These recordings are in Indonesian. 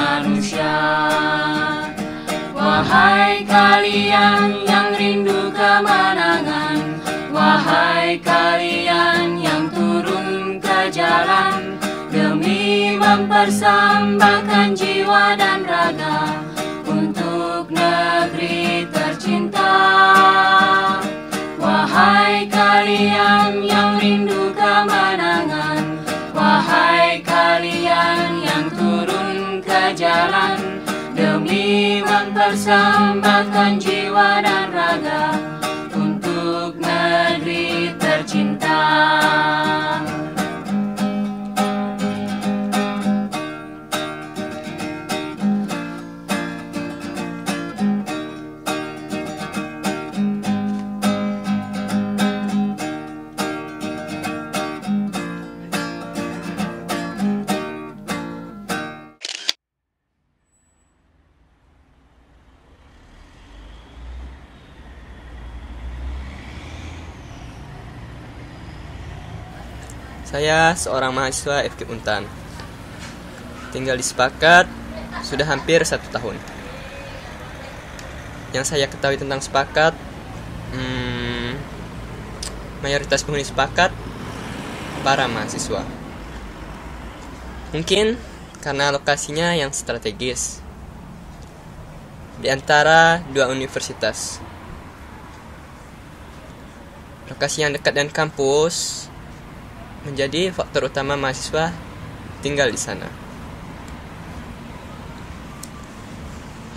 manusia. Wahai kalian yang rindu kemenangan, wahai kalian yang turun ke jalan demi mempersembahkan jiwa dan raga untuk negeri tercinta. Wahai kalian yang rindu kemenangan, wahai kalian yang turun ke jalan demi mempersembahkan jiwa dan raga untuk negeri tercinta. Saya seorang mahasiswa FK Untan. Tinggal di Sepakat sudah hampir 1 tahun. Yang saya ketahui tentang Sepakat, mayoritas penghuni Sepakat para mahasiswa. Mungkin karena lokasinya yang strategis di antara 2 universitas. Lokasi yang dekat dengan kampus menjadi faktor utama mahasiswa tinggal di sana.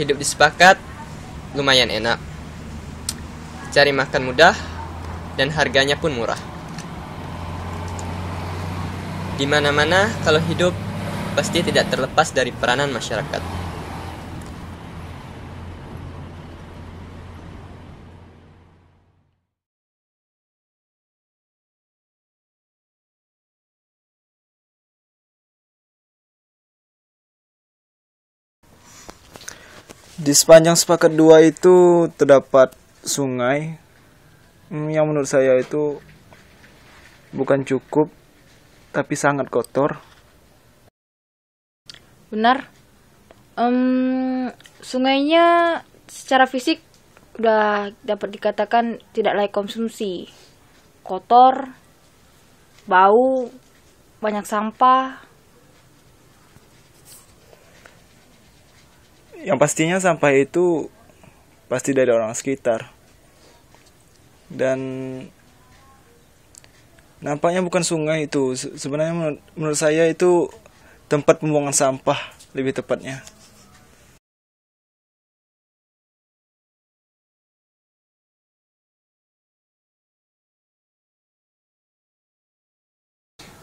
Hidup di Sepakat lumayan enak. Cari makan mudah dan harganya pun murah. Di mana-mana kalau hidup pasti tidak terlepas dari peranan masyarakat. Di sepanjang Sepakat 2 itu terdapat sungai yang menurut saya itu bukan cukup, tapi sangat kotor. Benar. Sungainya secara fisik udah dapat dikatakan tidak layak konsumsi. Kotor, bau, banyak sampah. Yang pastinya sampah itu pasti dari orang sekitar. Dan nampaknya bukan sungai itu. Sebenarnya menurut saya itu tempat pembuangan sampah lebih tepatnya.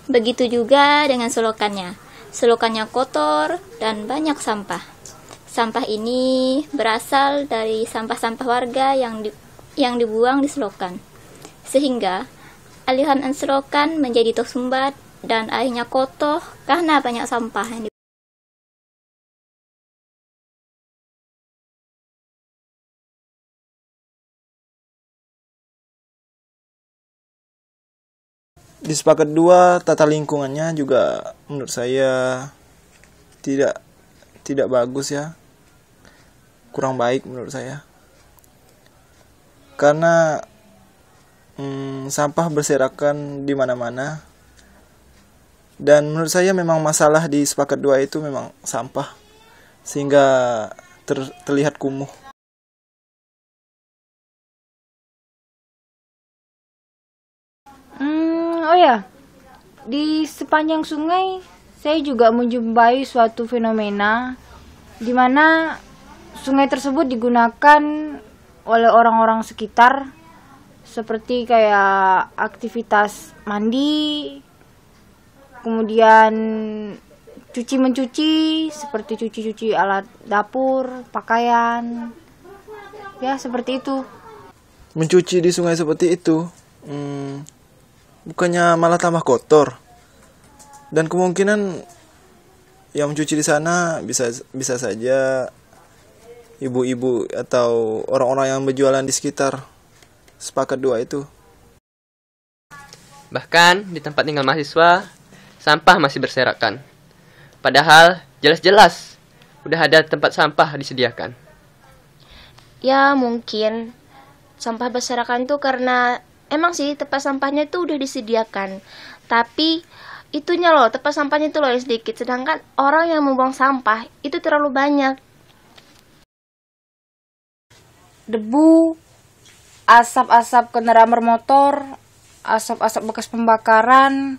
Begitu juga dengan selokannya. Selokannya kotor dan banyak sampah. Sampah ini berasal dari sampah-sampah warga yang dibuang di selokan. Sehingga aliran selokan menjadi tersumbat dan airnya kotor karena banyak sampah yang Di Sepakat 2 tata lingkungannya juga menurut saya tidak bagus ya. Kurang baik menurut saya. Karena sampah berserakan di mana-mana. Dan menurut saya memang masalah di Sepakat 2 itu memang sampah. Sehingga terlihat kumuh. Oh ya, di sepanjang sungai saya juga menjumpai suatu fenomena di mana sungai tersebut digunakan oleh orang-orang sekitar seperti kayak aktivitas mandi, kemudian mencuci seperti cuci alat dapur, pakaian, ya seperti itu. Mencuci di sungai seperti itu, bukannya malah tambah kotor. Dan kemungkinan yang mencuci di sana bisa saja ibu-ibu atau orang-orang yang berjualan di sekitar Sepakat 2 itu. Bahkan di tempat tinggal mahasiswa, sampah masih berserakan. Padahal jelas-jelas udah ada tempat sampah disediakan. Ya mungkin sampah berserakan tuh karena emang sih tempat sampahnya tuh udah disediakan. Tapi itunya loh, tempat sampahnya itu loh yang sedikit. Sedangkan orang yang membuang sampah itu terlalu banyak. Debu, asap-asap kendaraan bermotor, asap-asap bekas pembakaran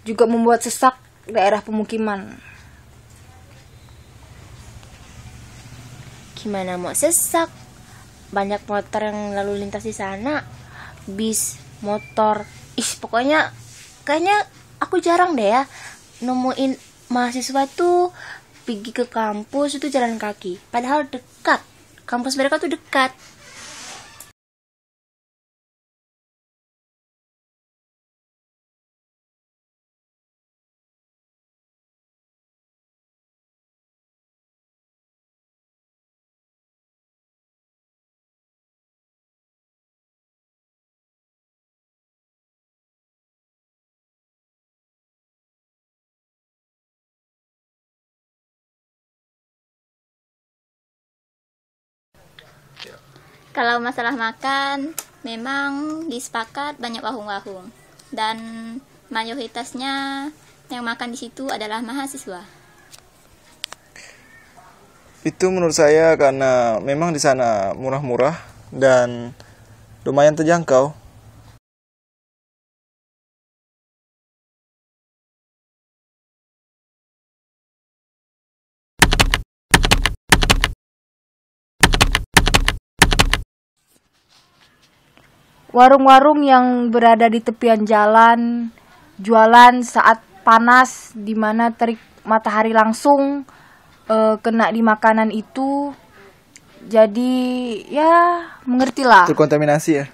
juga membuat sesak daerah pemukiman. Gimana mau sesak? Banyak motor yang lalu lintas di sana. Bis, motor. Pokoknya kayaknya aku jarang deh ya nemuin mahasiswa tuh pergi ke kampus itu jalan kaki. Padahal dekat. Kampus mereka tuh dekat. Kalau masalah makan, memang disepakat banyak warung-warung dan mayoritasnya yang makan di situ adalah mahasiswa. Itu menurut saya karena memang di sana murah-murah dan lumayan terjangkau. Warung-warung yang berada di tepian jalan, jualan saat panas, di mana terik matahari langsung kena di makanan itu, jadi ya mengertilah. Terkontaminasi ya?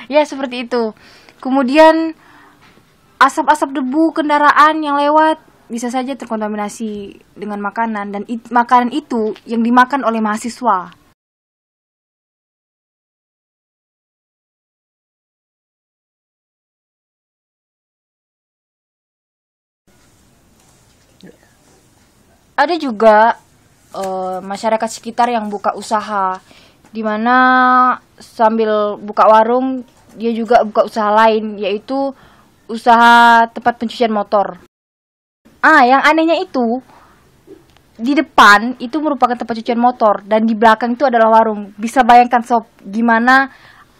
Ya seperti itu. Kemudian asap-asap debu kendaraan yang lewat bisa saja terkontaminasi dengan makanan, dan makanan itu yang dimakan oleh mahasiswa. Ada juga masyarakat sekitar yang buka usaha, di mana sambil buka warung dia juga buka usaha lain, yaitu usaha tempat pencucian motor. Yang anehnya itu di depan itu merupakan tempat pencucian motor dan di belakang itu adalah warung. Bisa bayangkan sob, gimana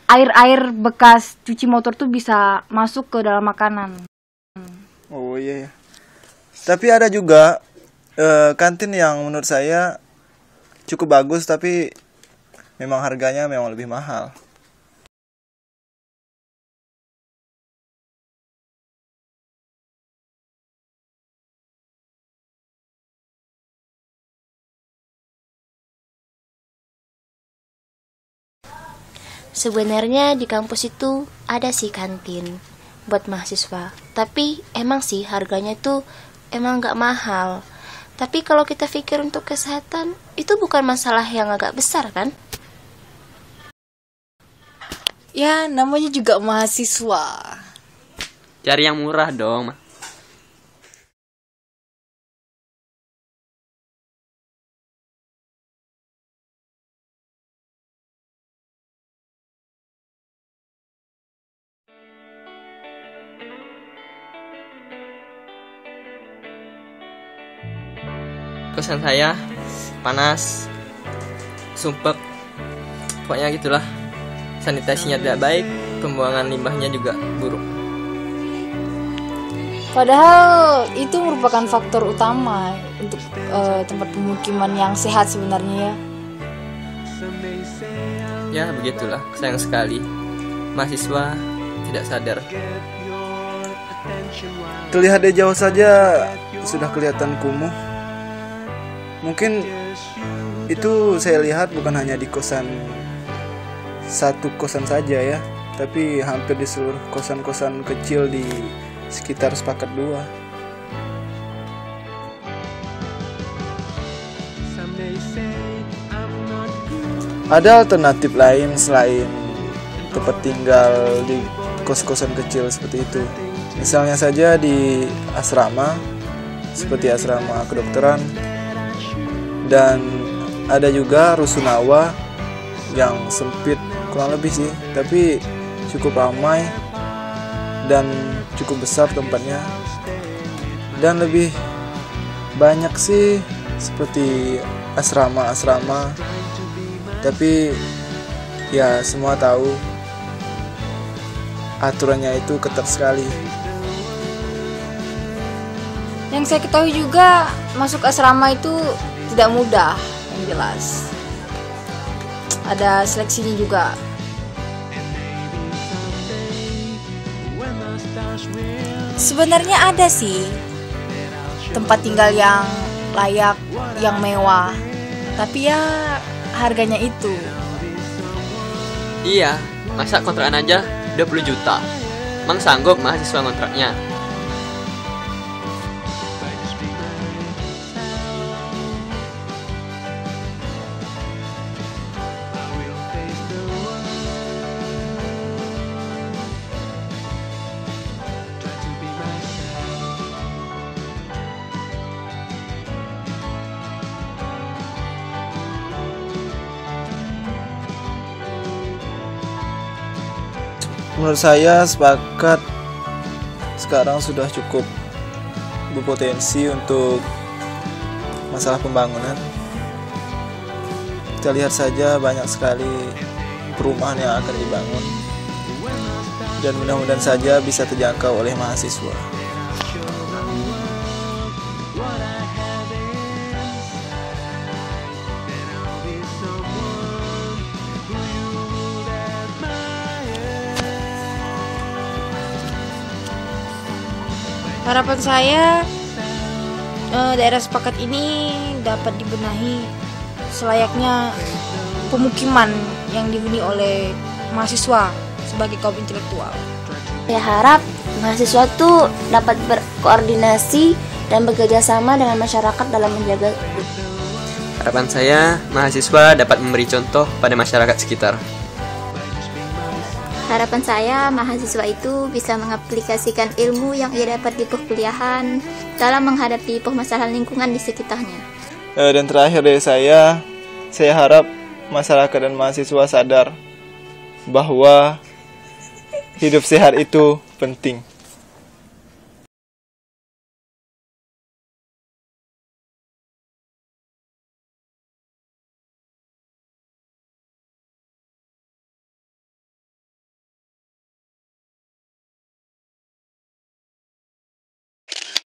air-air bekas cuci motor tuh bisa masuk ke dalam makanan. Oh iya ya. Tapi ada juga kantin yang menurut saya cukup bagus, tapi memang harganya memang lebih mahal. Sebenarnya di kampus itu ada sih kantin buat mahasiswa. Tapi emang sih harganya tuh emang gak mahal. Tapi kalau kita pikir untuk kesehatan, itu bukan masalah yang agak besar kan? Ya, namanya juga mahasiswa. Cari yang murah dong. Kosan saya panas, sumpek, pokoknya gitulah. Sanitasinya tidak baik, pembuangan limbahnya juga buruk. Padahal itu merupakan faktor utama untuk tempat pemukiman yang sehat sebenarnya ya. Ya begitulah, sayang sekali mahasiswa tidak sadar. Terlihat dari jauh saja sudah kelihatan kumuh. Mungkin itu saya lihat bukan hanya di satu kosan saja ya, tapi hampir di seluruh kosan-kosan kecil di sekitar Sepakat 2. Ada alternatif lain selain tempat tinggal di kos-kosan kecil seperti itu. Misalnya saja di asrama, seperti asrama kedokteran, Dan ada juga rusunawa yang sempit kurang lebih sih, tapi cukup ramai dan cukup besar tempatnya. Dan lebih banyak sih seperti asrama-asrama, tapi ya semua tahu aturannya itu ketat sekali. Yang saya ketahui juga masuk asrama itu tidak mudah, yang jelas. Ada seleksinya juga. Sebenarnya ada sih tempat tinggal yang layak, yang mewah, tapi ya harganya itu. Iya, masa kontrakan aja 20 juta. Emang sanggup mahasiswa kontraknya? Menurut saya sepakat, sekarang sudah cukup berpotensi untuk masalah pembangunan. Kita lihat saja banyak sekali perumahan yang akan dibangun, dan mudah-mudahan saja bisa terjangkau oleh mahasiswa. Harapan saya daerah sepakat ini dapat dibenahi selayaknya pemukiman yang dihuni oleh mahasiswa sebagai kaum intelektual. Saya harap mahasiswa tuh dapat berkoordinasi dan bekerja sama dengan masyarakat dalam menjaga. Harapan saya, mahasiswa dapat memberi contoh pada masyarakat sekitar. Harapan saya, mahasiswa itu bisa mengaplikasikan ilmu yang ia dapat di perkuliahan dalam menghadapi permasalahan lingkungan di sekitarnya. Dan terakhir dari saya harap masyarakat dan mahasiswa sadar bahwa hidup sehat itu penting.